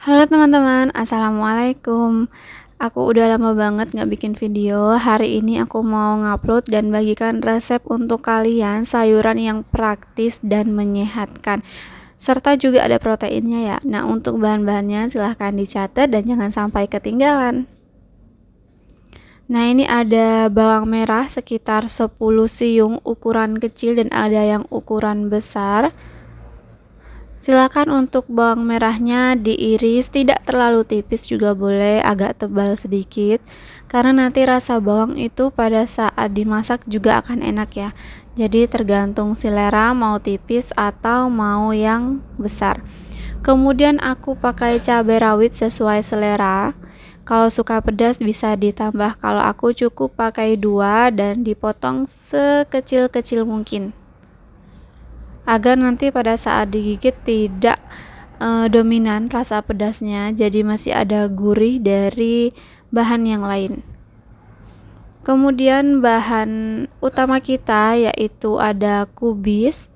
Halo teman-teman, assalamualaikum. Aku udah lama banget nggak bikin video. Hari ini aku mau ngupload dan bagikan resep untuk kalian sayuran yang praktis dan menyehatkan, serta juga ada proteinnya ya. Nah, untuk bahan-bahannya silahkan dicatat dan jangan sampai ketinggalan. Nah, ini ada bawang merah sekitar 10 siung ukuran kecil dan ada yang ukuran besar. Silakan untuk bawang merahnya diiris, tidak terlalu tipis juga boleh, agak tebal sedikit. Karena nanti rasa bawang itu pada saat dimasak juga akan enak ya. Jadi tergantung selera mau tipis atau mau yang besar. Kemudian aku pakai cabai rawit sesuai selera. Kalau suka pedas bisa ditambah, kalau aku cukup pakai 2 dan dipotong sekecil-kecil mungkin, agar nanti pada saat digigit tidak dominan rasa pedasnya, jadi masih ada gurih dari bahan yang lain. Kemudian bahan utama kita yaitu ada kubis.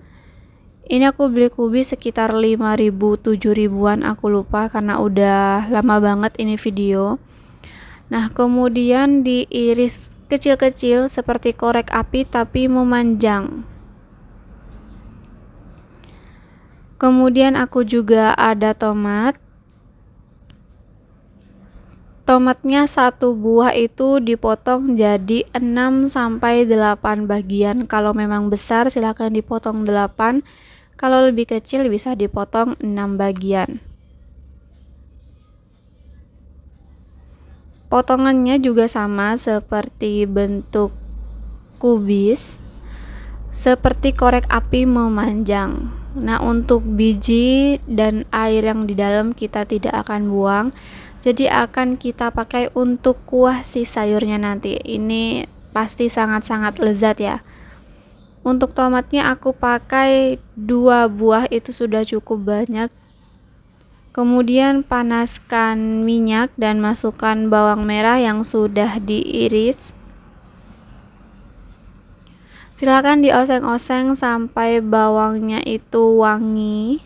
Ini aku beli kubis sekitar 5.000 7.000-an, aku lupa karena udah lama banget ini video. Nah, kemudian diiris kecil-kecil seperti korek api tapi memanjang. Kemudian aku juga ada tomat. Tomatnya satu buah itu dipotong jadi 6-8 bagian. Kalau memang besar silahkan dipotong 8. Kalau lebih kecil bisa dipotong 6 bagian. Potongannya juga sama seperti bentuk kubis, seperti korek api memanjang. Nah, untuk biji dan air yang di dalam kita tidak akan buang, jadi akan kita pakai untuk kuah si sayurnya nanti. Ini pasti sangat-sangat lezat ya. Untuk tomatnya aku pakai 2 buah, itu sudah cukup banyak. Kemudian panaskan minyak dan masukkan bawang merah yang sudah diiris. Silakan dioseng-oseng sampai bawangnya itu wangi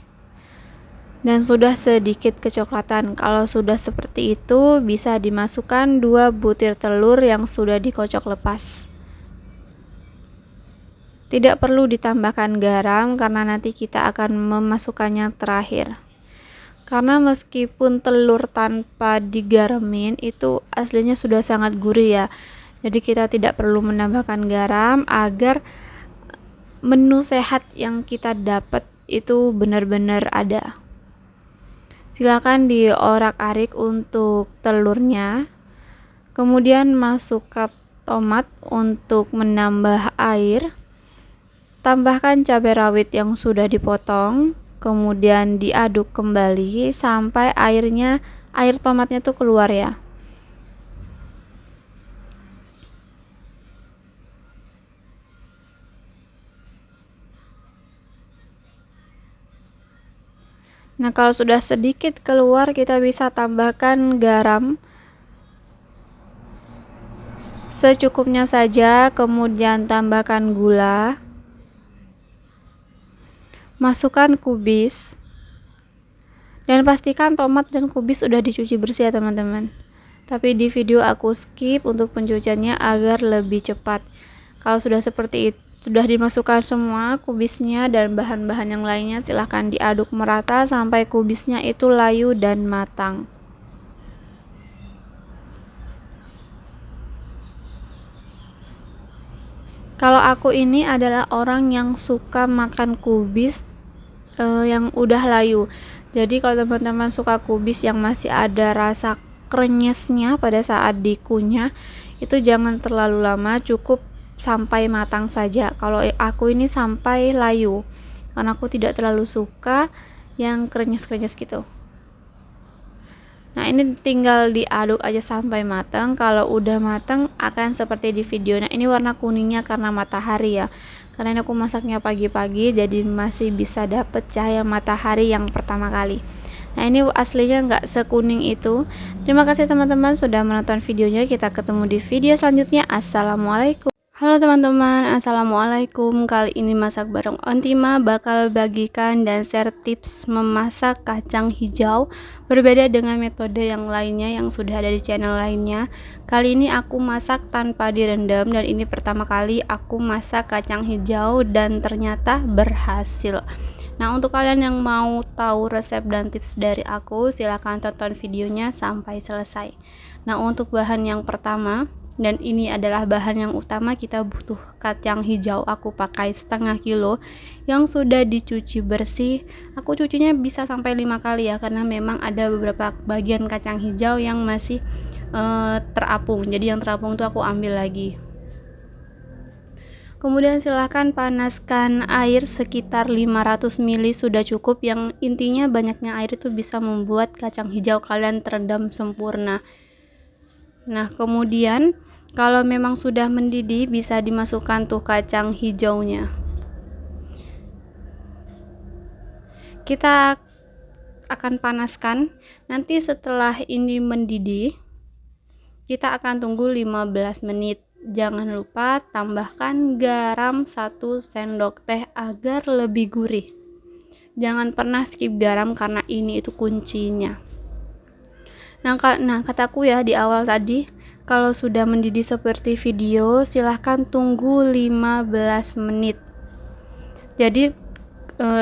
dan sudah sedikit kecoklatan. Kalau sudah seperti itu, bisa dimasukkan 2 butir telur yang sudah dikocok lepas. Tidak perlu ditambahkan garam karena nanti kita akan memasukkannya terakhir. Karena meskipun telur tanpa digaramin itu aslinya sudah sangat gurih ya. Jadi kita tidak perlu menambahkan garam agar menu sehat yang kita dapat itu benar-benar ada. Silakan diorak-arik untuk telurnya. Kemudian masukkan tomat untuk menambah air. Tambahkan cabai rawit yang sudah dipotong, kemudian diaduk kembali sampai air tomatnya tuh keluar ya. Nah, kalau sudah sedikit keluar, kita bisa tambahkan garam secukupnya saja, kemudian tambahkan gula. Masukkan kubis dan pastikan tomat dan kubis sudah dicuci bersih ya teman-teman. Tapi di video aku skip untuk pencuciannya agar lebih cepat. Kalau sudah seperti itu, sudah dimasukkan semua kubisnya dan bahan-bahan yang lainnya, silahkan diaduk merata sampai kubisnya itu layu dan matang. Kalau aku ini adalah orang yang suka makan kubis yang udah layu. Jadi kalau teman-teman suka kubis yang masih ada rasa krenyesnya pada saat dikunyah, itu jangan terlalu lama, cukup sampai matang saja. Kalau aku ini sampai layu, karena aku tidak terlalu suka yang krenyes-krenyes gitu. Nah, ini tinggal diaduk aja sampai matang. Kalau udah matang akan seperti di video. Nah, ini warna kuningnya karena matahari ya. Karena ini aku masaknya pagi-pagi, jadi masih bisa dapet cahaya matahari yang pertama kali. Nah, ini aslinya nggak sekuning itu. Terima kasih teman-teman sudah menonton videonya. Kita ketemu di video selanjutnya. Assalamualaikum. Halo teman-teman, assalamualaikum. Kali ini masak bareng Ontima bakal bagikan dan share tips memasak kacang hijau. Berbeda dengan metode yang lainnya yang sudah ada di channel lainnya. Kali ini aku masak tanpa direndam dan ini pertama kali aku masak kacang hijau dan ternyata berhasil. Nah, untuk kalian yang mau tahu resep dan tips dari aku, silahkan tonton videonya sampai selesai. Nah, untuk bahan yang pertama, dan ini adalah bahan yang utama, kita butuh kacang hijau. Aku pakai setengah kilo yang sudah dicuci bersih. Aku cucinya bisa sampai 5 kali ya, karena memang ada beberapa bagian kacang hijau yang masih terapung. Jadi yang terapung itu aku ambil lagi. Kemudian silahkan panaskan air sekitar 500 ml sudah cukup. Yang intinya banyaknya air itu bisa membuat kacang hijau kalian terendam sempurna. Nah, kemudian kalau memang sudah mendidih bisa dimasukkan tuh kacang hijaunya. Kita akan panaskan. Nanti setelah ini mendidih, kita akan tunggu 15 menit. Jangan lupa tambahkan garam 1 sendok teh agar lebih gurih. Jangan pernah skip garam karena ini itu kuncinya. Nah, kataku ya di awal tadi, kalau sudah mendidih seperti video, silahkan tunggu 15 menit. Jadi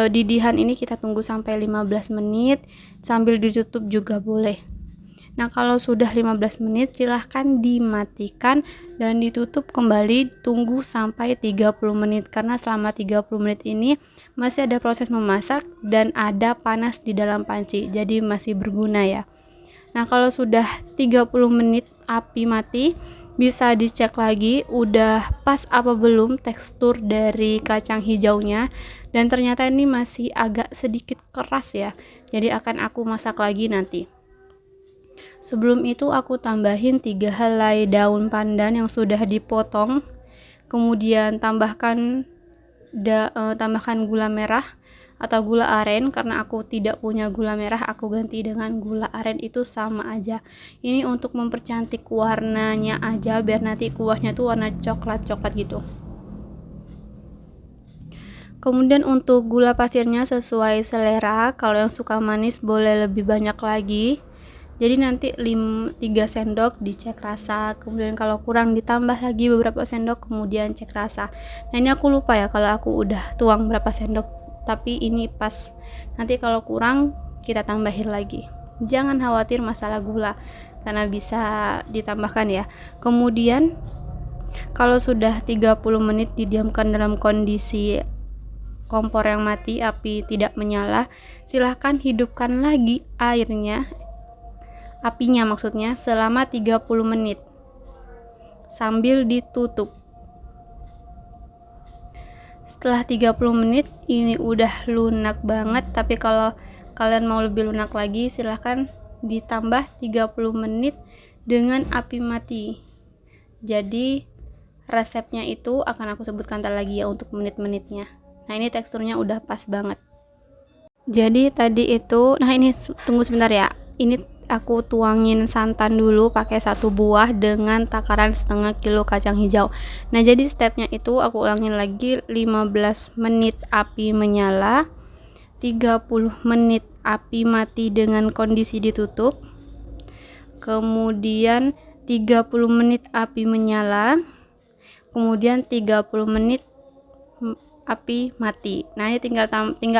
didihan ini kita tunggu sampai 15 menit sambil ditutup juga boleh. Nah, kalau sudah 15 menit silahkan dimatikan dan ditutup kembali, tunggu sampai 30 menit karena selama 30 menit ini masih ada proses memasak dan ada panas di dalam panci, jadi masih berguna ya. Nah, kalau sudah 30 menit api mati, bisa dicek lagi udah pas apa belum tekstur dari kacang hijaunya, dan ternyata ini masih agak sedikit keras ya, jadi akan aku masak lagi nanti. Sebelum itu aku tambahin 3 helai daun pandan yang sudah dipotong, kemudian tambahkan gula merah atau gula aren. Karena aku tidak punya gula merah, aku ganti dengan gula aren, itu sama aja. Ini untuk mempercantik warnanya aja, biar nanti kuahnya tuh warna coklat-coklat gitu. Kemudian untuk gula pasirnya sesuai selera, kalau yang suka manis boleh lebih banyak lagi. Jadi nanti 3 sendok dicek rasa, kemudian kalau kurang ditambah lagi beberapa sendok, kemudian cek rasa. Nah, ini aku lupa ya kalau aku udah tuang berapa sendok, tapi ini pas. Nanti kalau kurang kita tambahin lagi. Jangan khawatir masalah gula karena bisa ditambahkan ya. Kemudian kalau sudah 30 menit didiamkan dalam kondisi kompor yang mati, api tidak menyala, silahkan hidupkan lagi apinya maksudnya, selama 30 menit sambil ditutup. Setelah 30 menit ini udah lunak banget, tapi kalau kalian mau lebih lunak lagi silahkan ditambah 30 menit dengan api mati. Jadi resepnya itu akan aku sebutkan lagi ya untuk menit-menitnya. Nah, ini teksturnya udah pas banget. Jadi tadi itu, nah ini tunggu sebentar ya, ini aku tuangin santan dulu pakai 1 buah dengan takaran setengah kilo kacang hijau. Nah, jadi stepnya itu aku ulangin lagi, 15 menit api menyala, 30 menit api mati dengan kondisi ditutup, kemudian 30 menit api menyala, kemudian 30 menit api mati. Nah, ini tinggal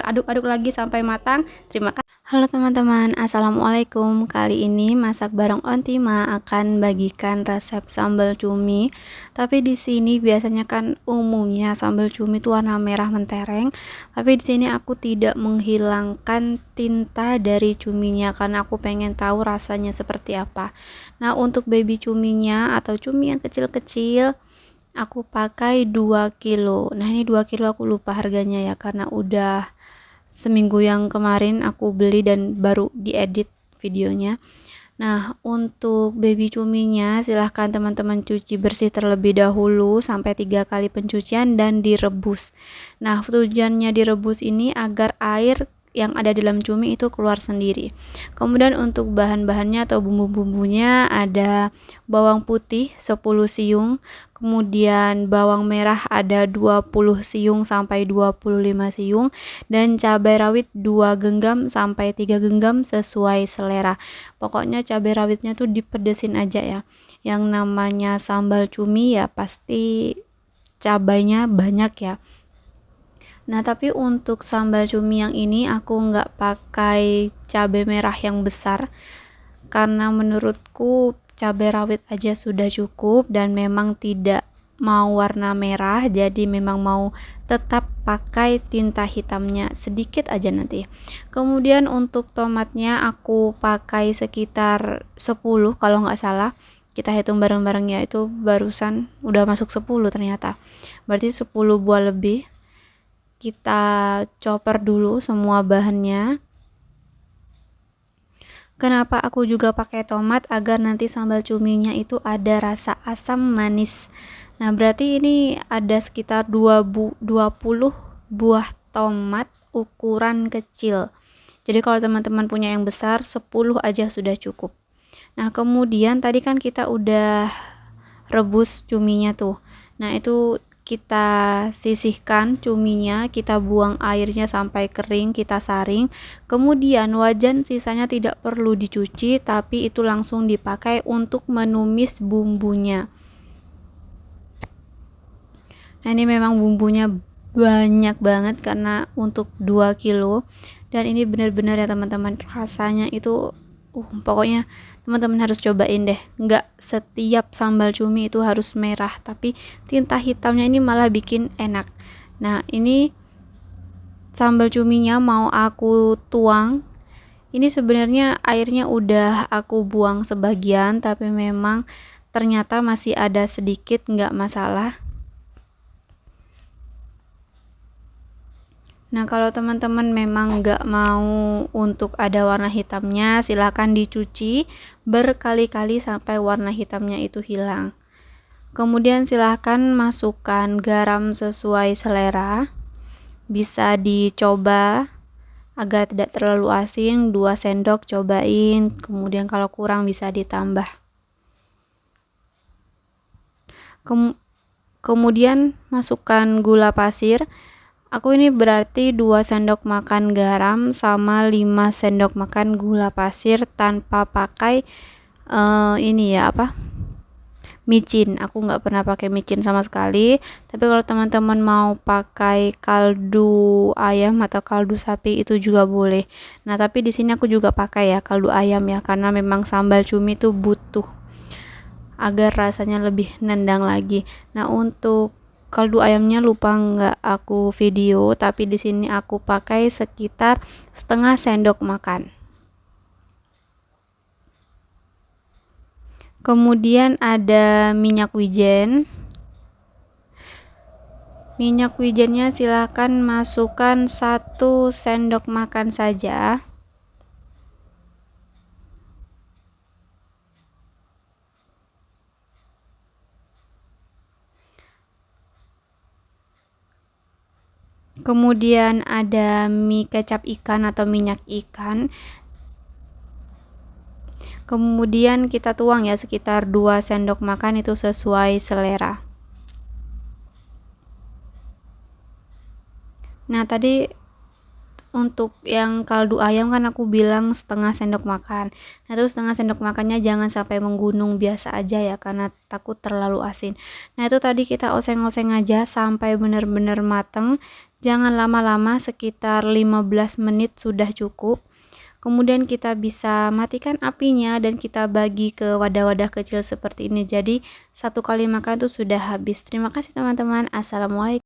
aduk-aduk lagi sampai matang. Terima kasih. Halo teman-teman, assalamualaikum. Kali ini masak bareng Ontima akan bagikan resep sambal cumi. Tapi di sini biasanya kan umumnya sambal cumi itu warna merah mentereng. Tapi di sini aku tidak menghilangkan tinta dari cuminya karena aku pengen tahu rasanya seperti apa. Nah, untuk baby cuminya atau cumi yang kecil-kecil, aku pakai 2 kilo. Nah, ini 2 kilo aku lupa harganya ya karena udah seminggu yang kemarin aku beli dan baru diedit videonya. Nah, untuk baby cuminya silahkan teman-teman cuci bersih terlebih dahulu sampai 3 kali pencucian dan direbus. Nah, tujuannya direbus ini agar air yang ada di dalam cumi itu keluar sendiri. Kemudian untuk bahan-bahannya atau bumbu-bumbunya ada bawang putih 10 siung, kemudian bawang merah ada 20 siung sampai 25 siung, dan cabai rawit 2 genggam sampai 3 genggam sesuai selera. Pokoknya cabai rawitnya tuh dipedesin aja ya. Yang namanya sambal cumi ya pasti cabainya banyak ya. Nah, tapi untuk sambal cumi yang ini aku nggak pakai cabai merah yang besar karena menurutku cabai rawit aja sudah cukup dan memang tidak mau warna merah, jadi memang mau tetap pakai tinta hitamnya sedikit aja nanti. Kemudian untuk tomatnya aku pakai sekitar 10 kalau nggak salah. Kita hitung bareng-bareng ya, itu barusan udah masuk 10 ternyata. Berarti 10 buah lebih. Kita chopper dulu semua bahannya. Kenapa aku juga pakai tomat? Agar nanti sambal cuminya itu ada rasa asam manis. Nah, berarti ini ada sekitar 20 buah tomat ukuran kecil. Jadi kalau teman-teman punya yang besar, 10 aja sudah cukup. Nah, kemudian tadi kan kita udah rebus cuminya tuh. Nah, itu kita sisihkan cuminya, kita buang airnya sampai kering, kita saring. Kemudian wajan sisanya tidak perlu dicuci, tapi itu langsung dipakai untuk menumis bumbunya. Nah, ini memang bumbunya banyak banget karena untuk 2 kilo, dan ini benar-benar ya teman-teman, rasanya itu pokoknya teman-teman harus cobain deh. Nggak setiap sambal cumi itu harus merah, tapi tinta hitamnya ini malah bikin enak. Nah, ini sambal cuminya mau aku tuang. Ini sebenarnya airnya udah aku buang sebagian, tapi memang ternyata masih ada sedikit, nggak masalah. Nah, kalau teman-teman memang nggak mau untuk ada warna hitamnya, silakan dicuci berkali-kali sampai warna hitamnya itu hilang. Kemudian silahkan masukkan garam sesuai selera. Bisa dicoba agar tidak terlalu asin, 2 sendok cobain. Kemudian kalau kurang bisa ditambah. Kemudian masukkan gula pasir. Aku ini berarti 2 sendok makan garam sama 5 sendok makan gula pasir tanpa pakai micin. Aku nggak pernah pakai micin sama sekali. Tapi kalau teman-teman mau pakai kaldu ayam atau kaldu sapi itu juga boleh. Nah, tapi di sini aku juga pakai ya kaldu ayam ya, karena memang sambal cumi itu butuh agar rasanya lebih nendang lagi. Nah, untuk kaldu ayamnya lupa nggak aku video, tapi di sini aku pakai sekitar setengah sendok makan. Kemudian ada minyak wijen. Minyak wijennya silahkan masukkan 1 sendok makan saja. Kemudian ada mie kecap ikan atau minyak ikan. Kemudian kita tuang ya sekitar 2 sendok makan, itu sesuai selera. Nah, tadi untuk yang kaldu ayam kan aku bilang setengah sendok makan. Nah, terus setengah sendok makannya jangan sampai menggunung, biasa aja ya, karena takut terlalu asin. Nah, itu tadi kita oseng-oseng aja sampai benar-benar mateng. Jangan lama-lama, sekitar 15 menit sudah cukup. Kemudian kita bisa matikan apinya dan kita bagi ke wadah-wadah kecil seperti ini. Jadi 1 kali makan itu sudah habis. Terima kasih teman-teman. Assalamualaikum.